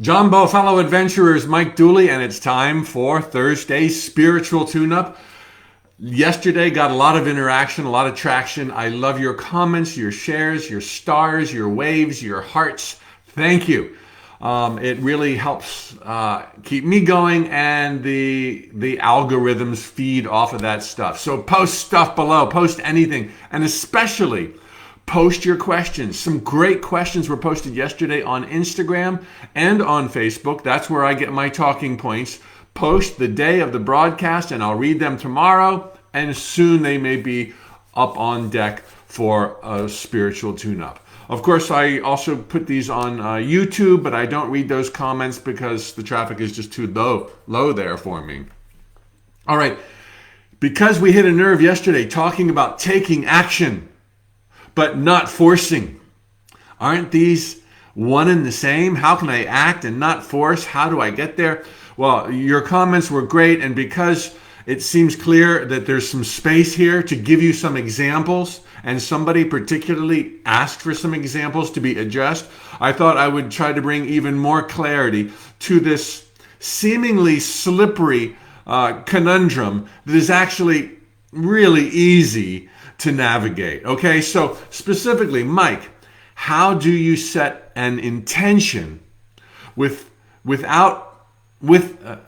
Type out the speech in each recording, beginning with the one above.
Jumbo fellow adventurers, Mike Dooley, and it's time for Thursday's Spiritual Tune-Up. Yesterday got a lot of interaction, a lot of traction. I love your comments, your shares, your stars, your waves, your hearts. Thank you. It really helps keep me going, and the algorithms feed off of that stuff. So post stuff below, post anything, and especially post your questions. Some great questions were posted yesterday on Instagram and on Facebook. That's where I get my talking points. Post the day of the broadcast and I'll read them tomorrow, and soon they may be up on deck for a spiritual tune-up. Of course, I also put these on YouTube, but I don't read those comments because the traffic is just too low there for me. All right, because we hit a nerve yesterday talking about taking action, but not forcing. Aren't these one and the same? How can I act and not force? How do I get there? Well, your comments were great, and because it seems clear that there's some space here to give you some examples, and somebody particularly asked for some examples to be addressed, I thought I would try to bring even more clarity to this seemingly slippery conundrum that is actually really easy to navigate. Okay, so specifically, Mike, how do you set an intention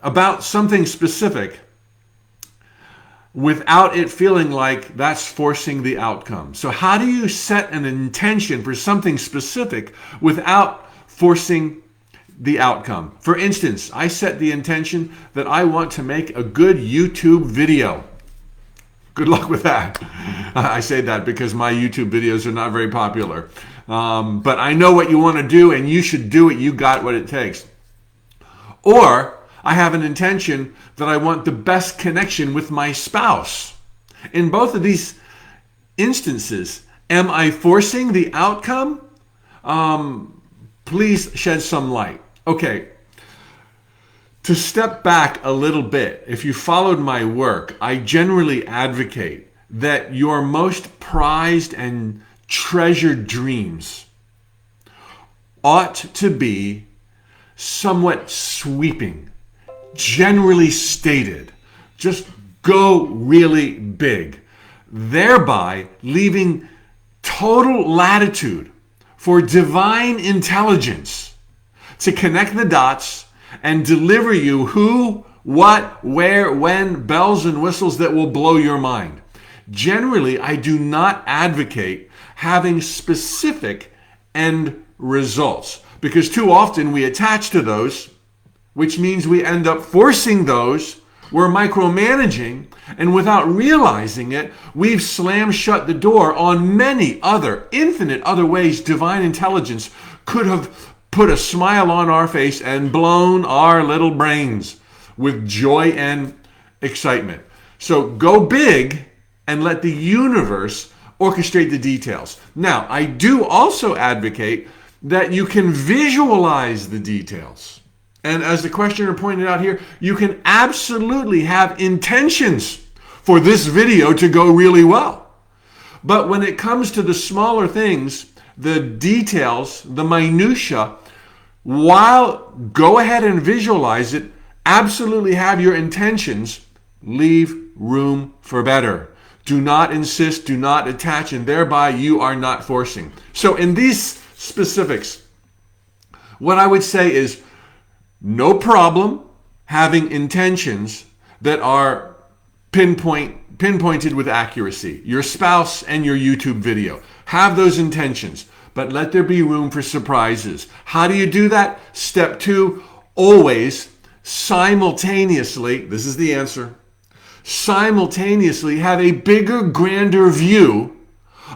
about something specific without it feeling like that's forcing the outcome? So how do you set an intention for something specific without forcing the outcome? For instance, I set the intention that I want to make a good YouTube video. Good luck with that. I say that because my YouTube videos are not very popular. But I know what you want to do, and you should do it. You got what it takes. Or I have an intention that I want the best connection with my spouse. In both of these instances, am I forcing the outcome? Please shed some light. Okay. To step back a little bit, if you followed my work, I generally advocate that your most prized and treasured dreams ought to be somewhat sweeping, generally stated. Just go really big, thereby leaving total latitude for divine intelligence to connect the dots and deliver you who, what, where, when, bells and whistles that will blow your mind. Generally, I do not advocate having specific end results, because too often we attach to those, which means we end up forcing those. We're micromanaging, and without realizing it, we've slammed shut the door on many other, infinite other ways divine intelligence could have put a smile on our face and blown our little brains with joy and excitement. So go big and let the universe orchestrate the details. Now, I do also advocate that you can visualize the details. And as the questioner pointed out here, you can absolutely have intentions for this video to go really well. But when it comes to the smaller things, the details, the minutia, while go ahead and visualize it, absolutely have your intentions, leave room for better. Do not insist, do not attach, and thereby you are not forcing. So in these specifics, what I would say is no problem having intentions that are pinpointed with accuracy. Your spouse and your YouTube video. Have those intentions, but let there be room for surprises. How do you do that? Step 2, always simultaneously, this is the answer, simultaneously have a bigger, grander view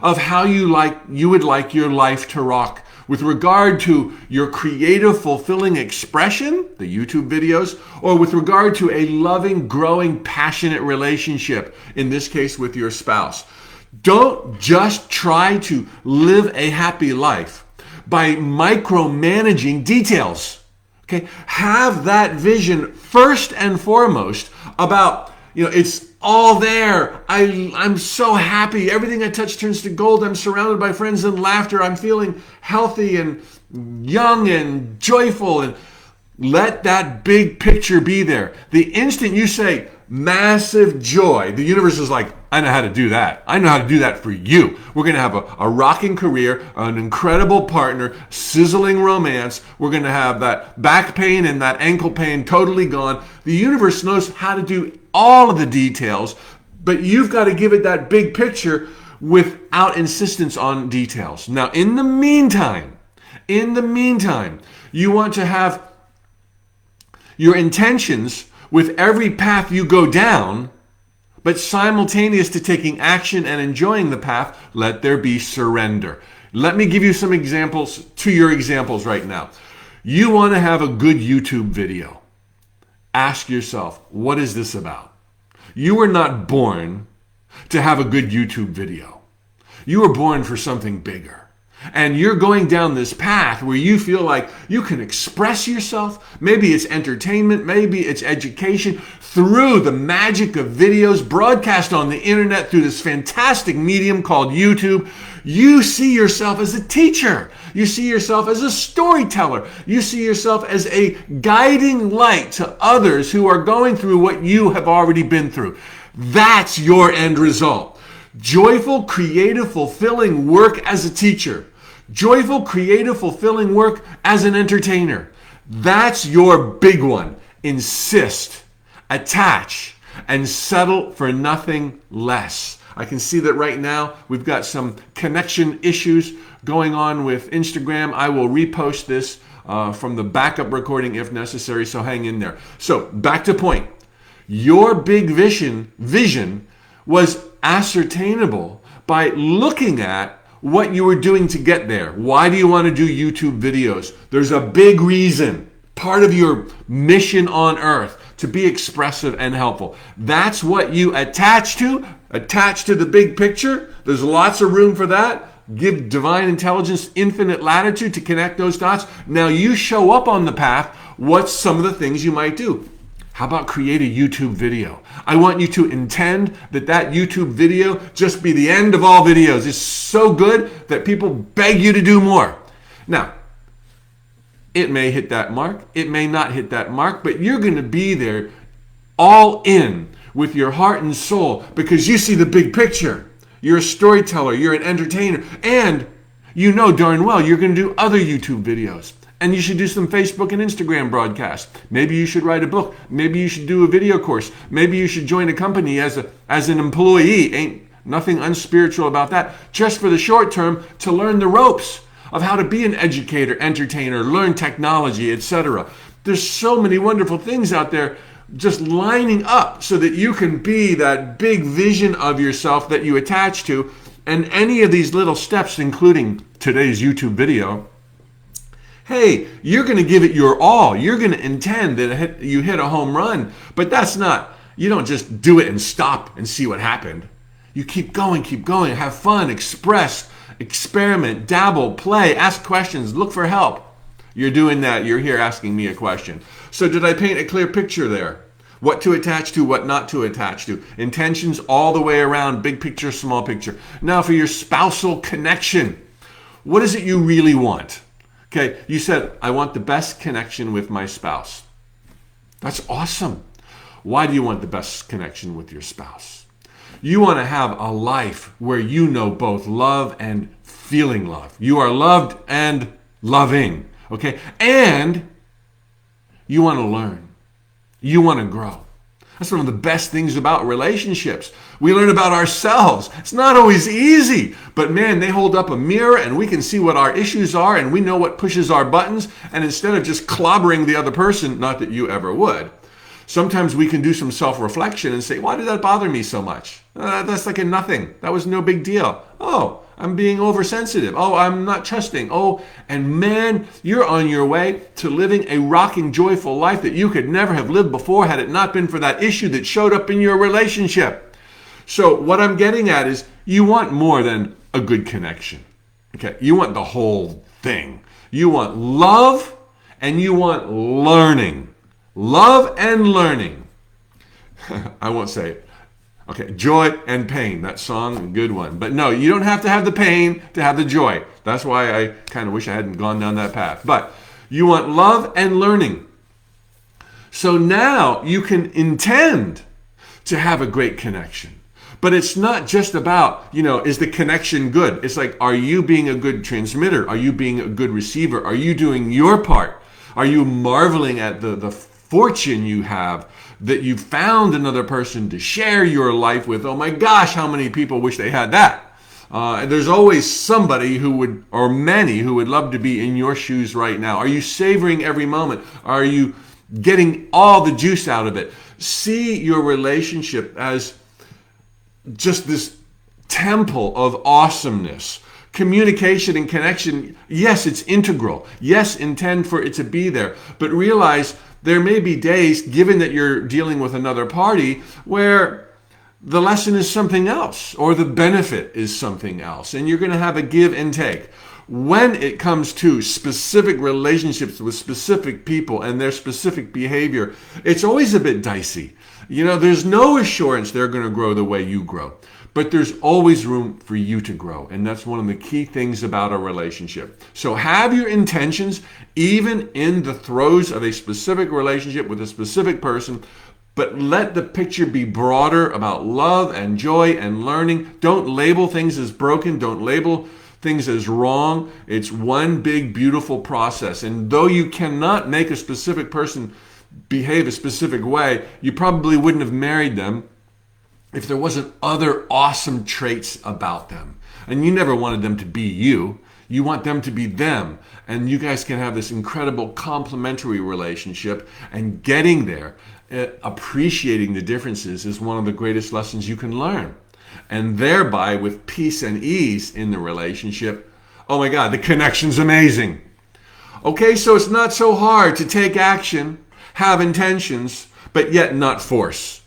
of how you would like your life to rock with regard to your creative, fulfilling expression, the YouTube videos, or with regard to a loving, growing, passionate relationship, in this case with your spouse. Don't just try to live a happy life by micromanaging details. Okay? Have that vision first and foremost about, it's all there. I'm so happy. Everything I touch turns to gold. I'm surrounded by friends and laughter. I'm feeling healthy and young and joyful. And Let that big picture be there. The instant you say massive joy, the universe is like, I know how to do that. I know how to do that for you. We're going to have a rocking career, an incredible partner, sizzling romance. We're going to have that back pain and that ankle pain totally gone. The universe knows how to do all of the details, but you've got to give it that big picture without insistence on details. Now, in the meantime, you want to have your intentions with every path you go down, but simultaneous to taking action and enjoying the path, let there be surrender. Let me give you some examples to your examples right now. You want to have a good YouTube video. Ask yourself, what is this about? You were not born to have a good YouTube video. You were born for something bigger. And you're going down this path where you feel like you can express yourself. Maybe it's entertainment, maybe it's education, through the magic of videos broadcast on the internet through this fantastic medium called YouTube. You see yourself as a teacher. You see yourself as a storyteller. You see yourself as a guiding light to others who are going through what you have already been through. That's your end result. Joyful, creative, fulfilling work as a teacher. Joyful, creative, fulfilling work as an entertainer. That's your big one. Insist, attach, and settle for nothing less. I can see that right now we've got some connection issues going on with Instagram. I will repost this from the backup recording if necessary, so hang in there. So back to point. Your big vision was ascertainable by looking at what you were doing to get there. Why do you want to do YouTube videos? There's a big reason, part of your mission on earth, to be expressive and helpful. That's what you attach to the big picture. There's lots of room for that. Give divine intelligence infinite latitude to connect those dots. Now you show up on the path. What's some of the things you might do? How about create a YouTube video? I want you to intend that YouTube video just be the end of all videos. It's so good that people beg you to do more. Now, it may hit that mark. It may not hit that mark, but you're going to be there all in with your heart and soul because you see the big picture. You're a storyteller. You're an entertainer. And you know darn well you're going to do other YouTube videos. And you should do some Facebook and Instagram broadcasts. Maybe you should write a book. Maybe you should do a video course. Maybe you should join a company as an employee. Ain't nothing unspiritual about that. Just for the short term to learn the ropes of how to be an educator, entertainer, learn technology, etc. There's so many wonderful things out there just lining up so that you can be that big vision of yourself that you attach to. And any of these little steps, including today's YouTube video, hey, you're going to give it your all. You're going to intend that you hit a home run. But that's not, you don't just do it and stop and see what happened. You keep going, have fun, express, experiment, dabble, play, ask questions, look for help. You're doing that. You're here asking me a question. So did I paint a clear picture there? What to attach to, what not to attach to. Intentions all the way around, big picture, small picture. Now for your spousal connection, what is it you really want? Okay, you said, I want the best connection with my spouse. That's awesome. Why do you want the best connection with your spouse? You want to have a life where you know both love and feeling love. You are loved and loving, okay? And you want to learn. You want to grow. That's one of the best things about relationships. We learn about ourselves. It's not always easy, but man, they hold up a mirror and we can see what our issues are and we know what pushes our buttons. And instead of just clobbering the other person, not that you ever would, sometimes we can do some self-reflection and say, why did that bother me so much? That's like a nothing. That was no big deal. Oh, I'm being oversensitive. Oh, I'm not trusting. Oh, and man, you're on your way to living a rocking, joyful life that you could never have lived before had it not been for that issue that showed up in your relationship. So what I'm getting at is you want more than a good connection. Okay, you want the whole thing. You want love and you want learning. Love and learning. I won't say it. Okay, joy and pain. That song, a good one. But no, you don't have to have the pain to have the joy. That's why I kind of wish I hadn't gone down that path. But you want love and learning. So now you can intend to have a great connection. But it's not just about, is the connection good? It's like, are you being a good transmitter? Are you being a good receiver? Are you doing your part? Are you marveling at the fortune you have that you found another person to share your life with? Oh my gosh, how many people wish they had that? There's always somebody who would, or many who would love to be in your shoes right now. Are you savoring every moment? Are you getting all the juice out of it? See your relationship as just this temple of awesomeness. Communication and connection, yes, it's integral. Yes, intend for it to be there. But realize there may be days, given that you're dealing with another party, where the lesson is something else or the benefit is something else. And you're going to have a give and take. When it comes to specific relationships with specific people and their specific behavior, it's always a bit dicey. There's no assurance they're going to grow the way you grow, but there's always room for you to grow. And that's one of the key things about a relationship. So have your intentions, even in the throes of a specific relationship with a specific person, but let the picture be broader about love and joy and learning. Don't label things as broken. Don't label things as wrong. It's one big, beautiful process. And though you cannot make a specific person behave a specific way, you probably wouldn't have married them if there wasn't other awesome traits about them. And you never wanted them to be you. You want them to be them. And you guys can have this incredible complementary relationship. And getting there, appreciating the differences is one of the greatest lessons you can learn. And thereby, with peace and ease in the relationship, oh my God, the connection's amazing. Okay, so it's not so hard to take action, have intentions, but yet not force.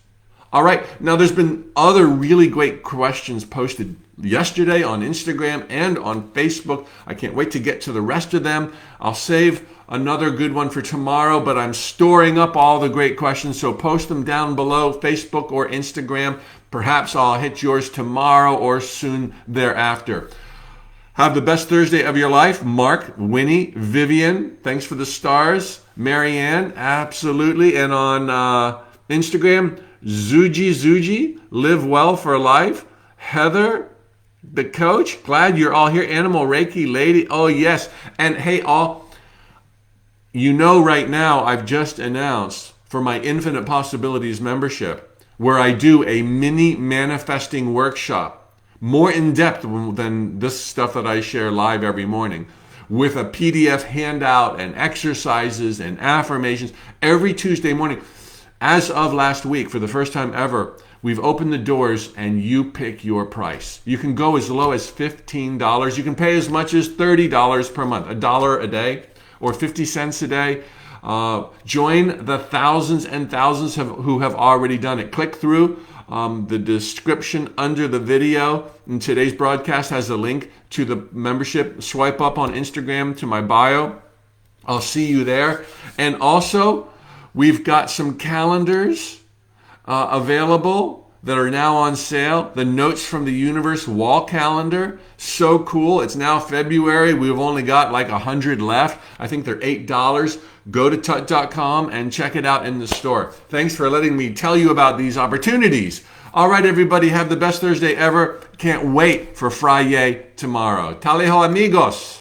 All right, now there's been other really great questions posted yesterday on Instagram and on Facebook. I can't wait to get to the rest of them. I'll save another good one for tomorrow, but I'm storing up all the great questions, so post them down below, Facebook or Instagram. Perhaps I'll hit yours tomorrow or soon thereafter. Have the best Thursday of your life. Mark, Winnie, Vivian, thanks for the stars. Marianne, absolutely. And on Instagram, Zuji, live well for life. Heather, the coach, glad you're all here. Animal Reiki lady, oh yes. And hey, all, right now I've just announced for my Infinite Possibilities membership, where I do a mini manifesting workshop, more in depth than this stuff that I share live every morning, with a PDF handout and exercises and affirmations every Tuesday morning. As of last week, for the first time ever, we've opened the doors and you pick your price. You can go as low as $15. You can pay as much as $30 per month, $1 a day or 50 cents a day. Join the thousands and thousands who have already done it. Click through the description under the video. And today's broadcast has a link to the membership. Swipe up on Instagram to my bio. I'll see you there. And also, we've got some calendars available that are now on sale. The Notes from the Universe wall calendar. So cool. It's now February. We've only got like 100 left. I think they're $8. Go to tut.com and check it out in the store. Thanks for letting me tell you about these opportunities. All right, everybody, have the best Thursday ever. Can't wait for Friday tomorrow. Taleho, amigos.